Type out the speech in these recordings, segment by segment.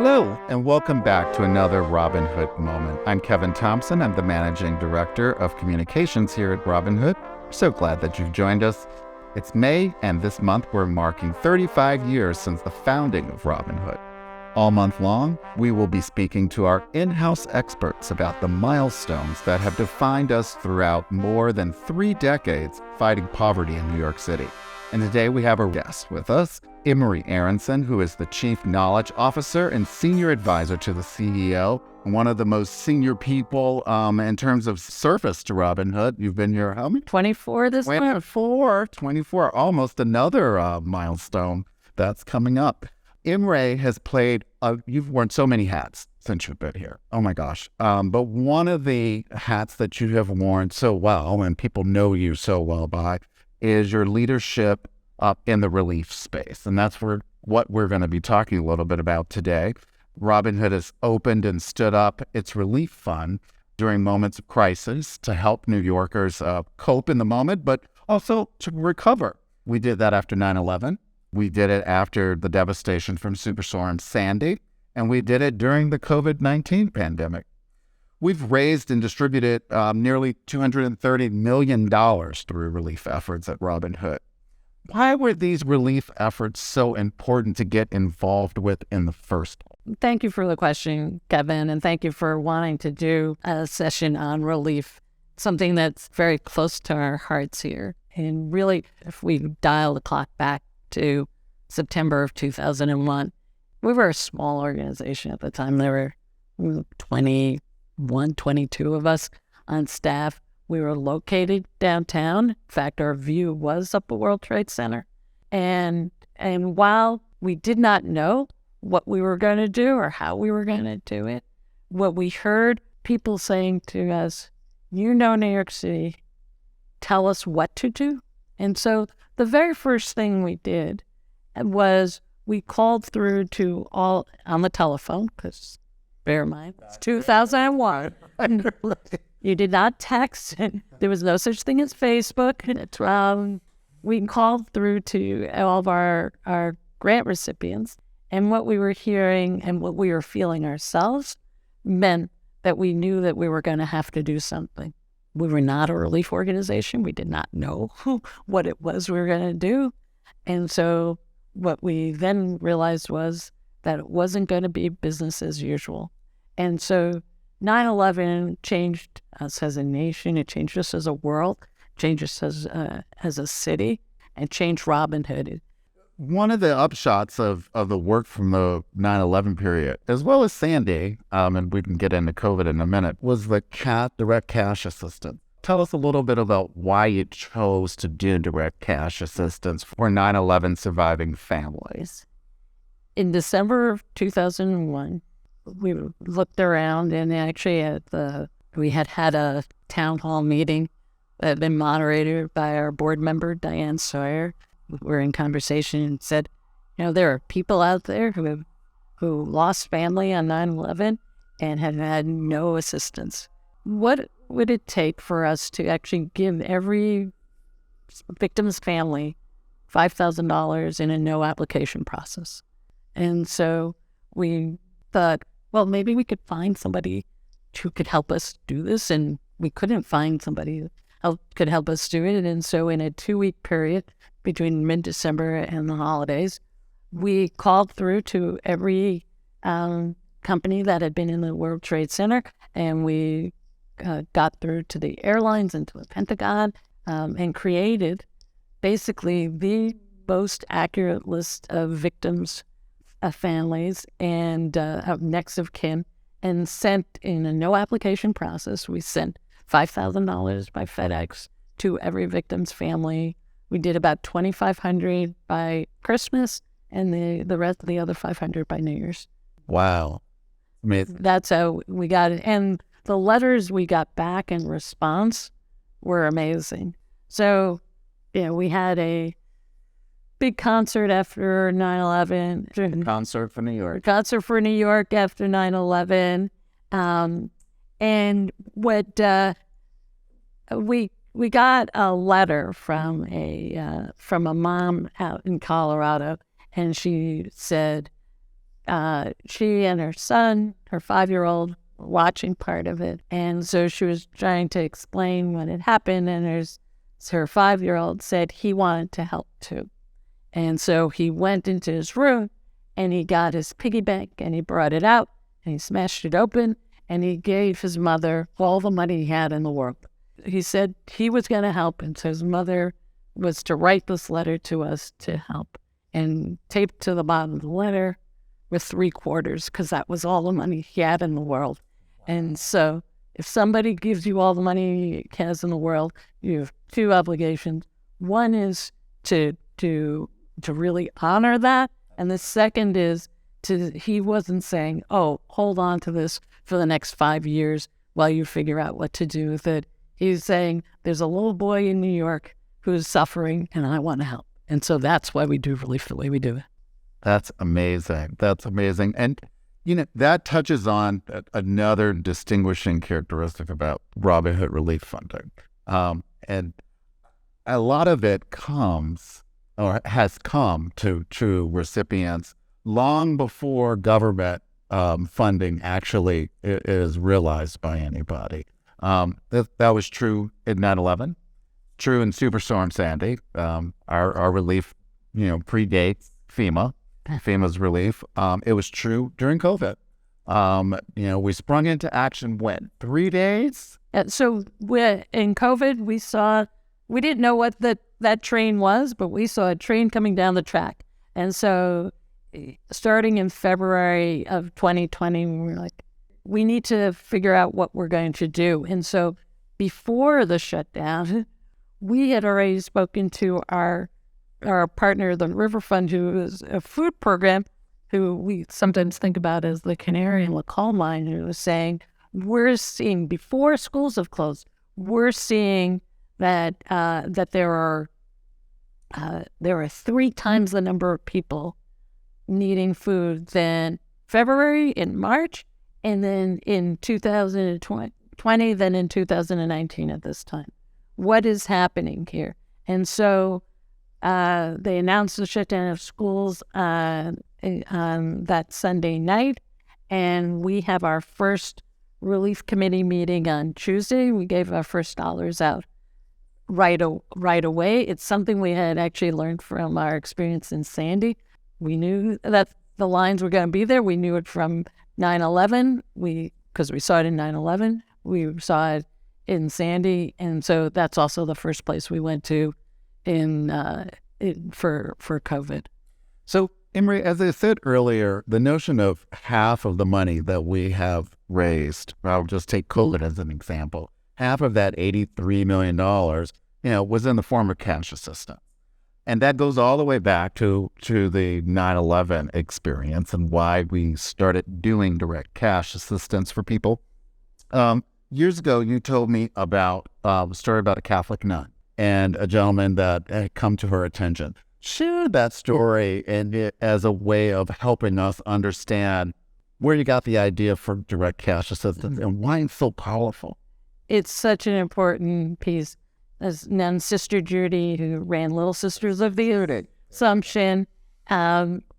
Hello, and welcome back to another Robin Hood Moment. I'm Kevin Thompson. I'm the Managing Director of Communications here at Robin Hood. So glad that you've joined us. It's May, and this month we're marking 35 years since the founding of Robin Hood. All month long, we will be speaking to our in-house experts about the milestones that have defined us throughout more than 3 decades fighting poverty in New York City. And today we have a guest with us, Emary Aronson, who is the Chief Knowledge Officer and Senior Advisor to the CEO, and one of the most senior people in terms of service to Robin Hood. You've been here how many? 24 this month. 24, almost another milestone that's coming up. Emary has played, you've worn so many hats since you've been here. Oh my gosh. But one of the hats that you have worn so well, and people know you so well by, is your leadership up in the relief space. And that's what we're going to be talking a little bit about today. Robin Hood has opened and stood up its relief fund during moments of crisis to help New Yorkers cope in the moment, but also to recover. We did that after 9/11. We did it after the devastation from Superstorm Sandy, and we did it during the COVID-19 pandemic. We've raised and distributed nearly $230 million through relief efforts at Robin Hood. Why were these relief efforts so important to get involved with in the first place? Thank you for the question, Kevin, and thank you for wanting to do a session on relief, something that's very close to our hearts here. And really, if we dial the clock back to September of 2001, we were a small organization at the time. There were 22 of us on staff. We were located downtown. In fact, our view was up the World Trade Center. And while we did not know what we were going to do or how we were going to do it, what we heard people saying to us, you know New York City, tell us what to do. And so the very first thing we did was we called through to all on the telephone, because bear in mind, it's 2001. You did not text. There was no such thing as Facebook. We called through to all of our grant recipients, and what we were hearing and what we were feeling ourselves meant that we knew that we were going to have to do something. We were not a relief organization. We did not know what it was we were going to do. And so what we then realized was that it wasn't going to be business as usual. And so 9/11 changed us as a nation. It changed us as a world, changed us as a city, and changed Robin Hood. One of the upshots of the work from the 9/11 period, as well as Sandy, and we can get into COVID in a minute, was the direct cash assistance. Tell us a little bit about why you chose to do direct cash assistance for 9/11 surviving families. In December of 2001, we looked around, and actually we had a town hall meeting that had been moderated by our board member, Diane Sawyer. We were in conversation and said, there are people out there who lost family on 9/11 and have had no assistance. What would it take for us to actually give every victim's family $5,000 in a no application process? And so we thought, well, maybe we could find somebody who could help us do this, and we couldn't find somebody who could help us do it. And so in a 2-week period between mid-December and the holidays, we called through to every company that had been in the World Trade Center, and we got through to the airlines and to the Pentagon, and created basically the most accurate list of victims, families, and of next of kin, and sent in a no application process. We sent $5,000 by FedEx to every victim's family. We did about 2,500 by Christmas, and the rest of the other 500 by New Year's. Wow. That's how we got it. And the letters we got back in response were amazing. So, we had a big concert after 9/11. Concert for New York. Concert for New York after 9/11. And what we got a letter from a mom out in Colorado, and she said, she and her son, her 5-year-old, were watching part of it. And so she was trying to explain what had happened. And her 5-year-old said he wanted to help too. And so he went into his room and he got his piggy bank and he brought it out and he smashed it open and he gave his mother all the money he had in the world. He said he was going to help, and so his mother was to write this letter to us to help. And taped to the bottom of the letter with 3/4, because that was all the money he had in the world. And so if somebody gives you all the money he has in the world, you have two obligations. One is to really honor that. And the second is he wasn't saying, oh, hold on to this for the next 5 years while you figure out what to do with it. He's saying, there's a little boy in New York who's suffering and I want to help. And so that's why we do relief the way we do it. That's amazing. That's amazing. And, that touches on another distinguishing characteristic about Robin Hood relief funding. And a lot of it comes or has come to recipients long before government funding actually is realized by anybody. That was true in 9/11, true in Superstorm Sandy. Our relief, predates FEMA's relief. It was true during COVID. We sprung into action when? 3 days? So in COVID, we didn't know what that train was, but we saw a train coming down the track. And so starting in February of 2020, we were like, we need to figure out what we're going to do. And so before the shutdown, we had already spoken to our partner, the River Fund, who is a food program, who we sometimes think about as the canary in the coal mine, who was saying, we're seeing, before schools have closed, we're seeing that there are 3 times the number of people needing food than February, in March, and then in 2020, then in 2019 at this time. What is happening here? And so they announced the shutdown of schools on that Sunday night, and we have our first relief committee meeting on Tuesday. We gave our first dollars out right away. It's something we had actually learned from our experience in Sandy. We knew that the lines were going to be there. We knew it from 9/11. Because we saw it in 9/11. We saw it in Sandy, and so that's also the first place we went to for COVID. So, Emary, as I said earlier, the notion of half of the money that we have raised, I'll just take COVID as an example, half of that $83 million, was in the form of cash assistance. And that goes all the way back to the 9/11 experience and why we started doing direct cash assistance for people. Years ago, you told me about a story about a Catholic nun and a gentleman that had come to her attention. Share that story as a way of helping us understand where you got the idea for direct cash assistance and why it's so powerful. It's such an important piece. As nun Sister Judy, who ran Little Sisters of the Assumption,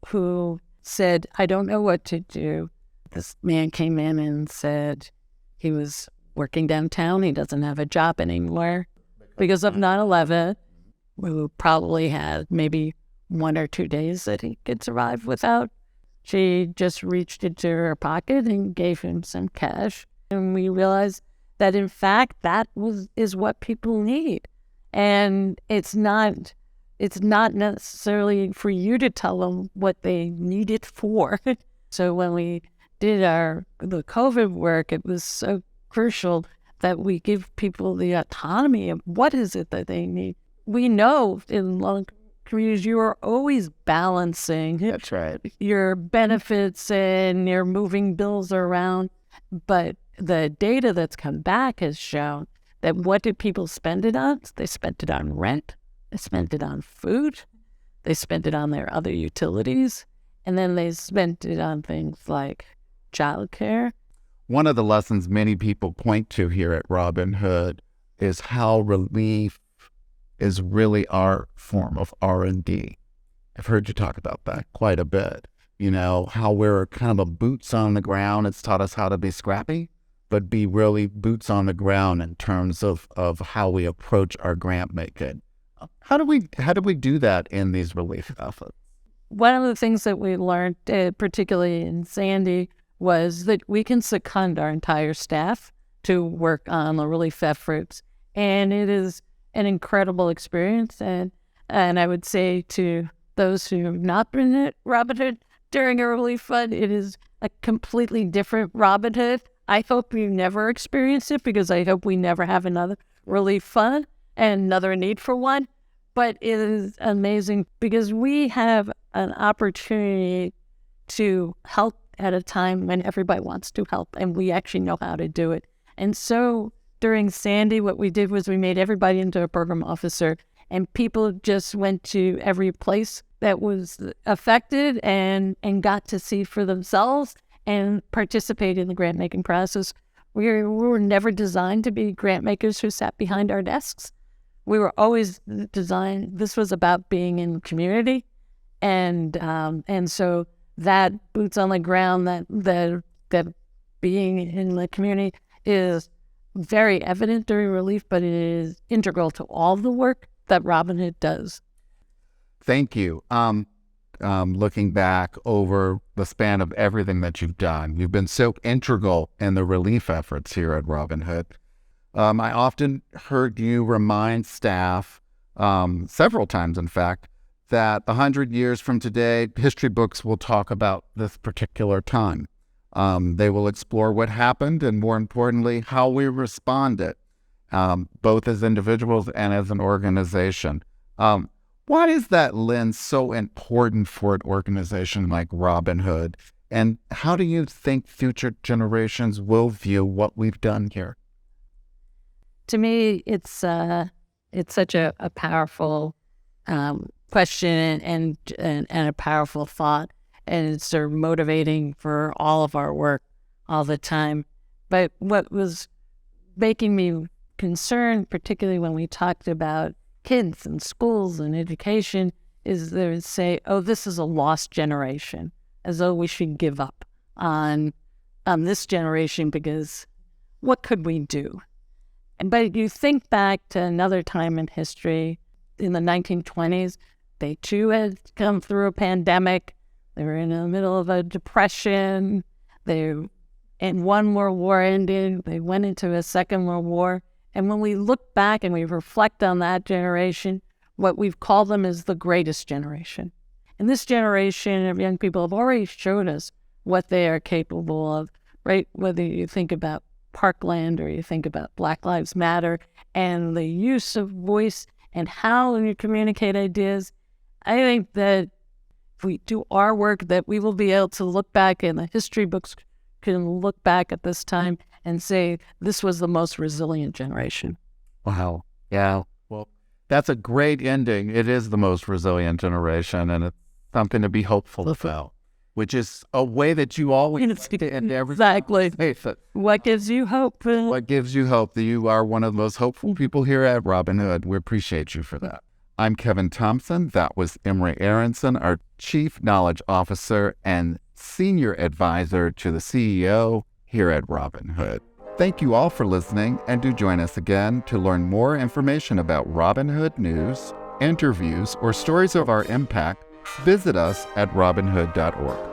who said, I don't know what to do. This man came in and said he was working downtown. He doesn't have a job anymore because of 9/11. We probably had maybe 1 or 2 days that he could survive without. She just reached into her pocket and gave him some cash. And we realized that, in fact, is what people need. And it's not necessarily for you to tell them what they need it for. So when we did the COVID work, it was so crucial that we give people the autonomy of what is it that they need. We know in long communities you are always balancing. That's right. Your benefits and you're moving bills around. But the data that's come back has shown that what did people spend it on? They spent it on rent. They spent it on food. They spent it on their other utilities. And then they spent it on things like childcare. One of the lessons many people point to here at Robin Hood is how relief is really our form of R&D. I've heard you talk about that quite a bit. how we're kind of a boots on the ground. It's taught us how to be scrappy, but be really boots on the ground in terms of how we approach our grant making. How do we do that in these relief efforts? One of the things that we learned, particularly in Sandy, was that we can second our entire staff to work on the relief efforts. And it is an incredible experience. And I would say to those who have not been at Robin Hood during a relief fund, it is a completely different Robin Hood. I hope you never experience it, because I hope we never have another relief fund and another need for one. But it is amazing because we have an opportunity to help at a time when everybody wants to help, and we actually know how to do it. And so during Sandy, what we did was we made everybody into a program officer, and people just went to every place that was affected and got to see for themselves and participate in the grant making process. We were never designed to be grant makers who sat behind our desks. We were always designed, this was about being in the community. And so that boots on the ground, that being in the community is very evident during relief, but it is integral to all the work that Robin Hood does. Thank you. Looking back over the span of everything that you've done, you've been so integral in the relief efforts here at Robin Hood. I often heard you remind staff, several times in fact, that 100 years from today, history books will talk about this particular time. They will explore what happened and, more importantly, how we responded, both as individuals and as an organization. Why is that lens so important for an organization like Robin Hood? And how do you think future generations will view what we've done here? To me, it's such a powerful question and a powerful thought, and it's sort of motivating for all of our work all the time. But what was making me concerned, particularly when we talked about kids and schools and education, is they would say, "Oh, this is a lost generation," as though we should give up on this generation because what could we do? But you think back to another time in history, in the 1920s, they too had come through a pandemic. They were in the middle of a depression. And one World War ended. They went into a Second World War. And when we look back and we reflect on that generation, what we've called them is the greatest generation. And this generation of young people have already showed us what they are capable of, right? Whether you think about Parkland or you think about Black Lives Matter and the use of voice and how you communicate ideas, I think that if we do our work, that we will be able to look back, and the history books can look back at this time and say, this was the most resilient generation. Wow. Yeah. Well, that's a great ending. It is the most resilient generation, and it's something to be hopeful about, which is a way that you always like to end every Exactly. conversation. What gives you hope? What gives you hope? That you are one of the most hopeful people here at Robin Hood. We appreciate you for that. I'm Kevin Thompson. That was Emary Aronson, our Chief Knowledge Officer and Senior Advisor to the CEO here at Robin Hood. Thank you all for listening, and do join us again to learn more information about Robin Hood news, interviews, or stories of our impact. Visit us at robinhood.org.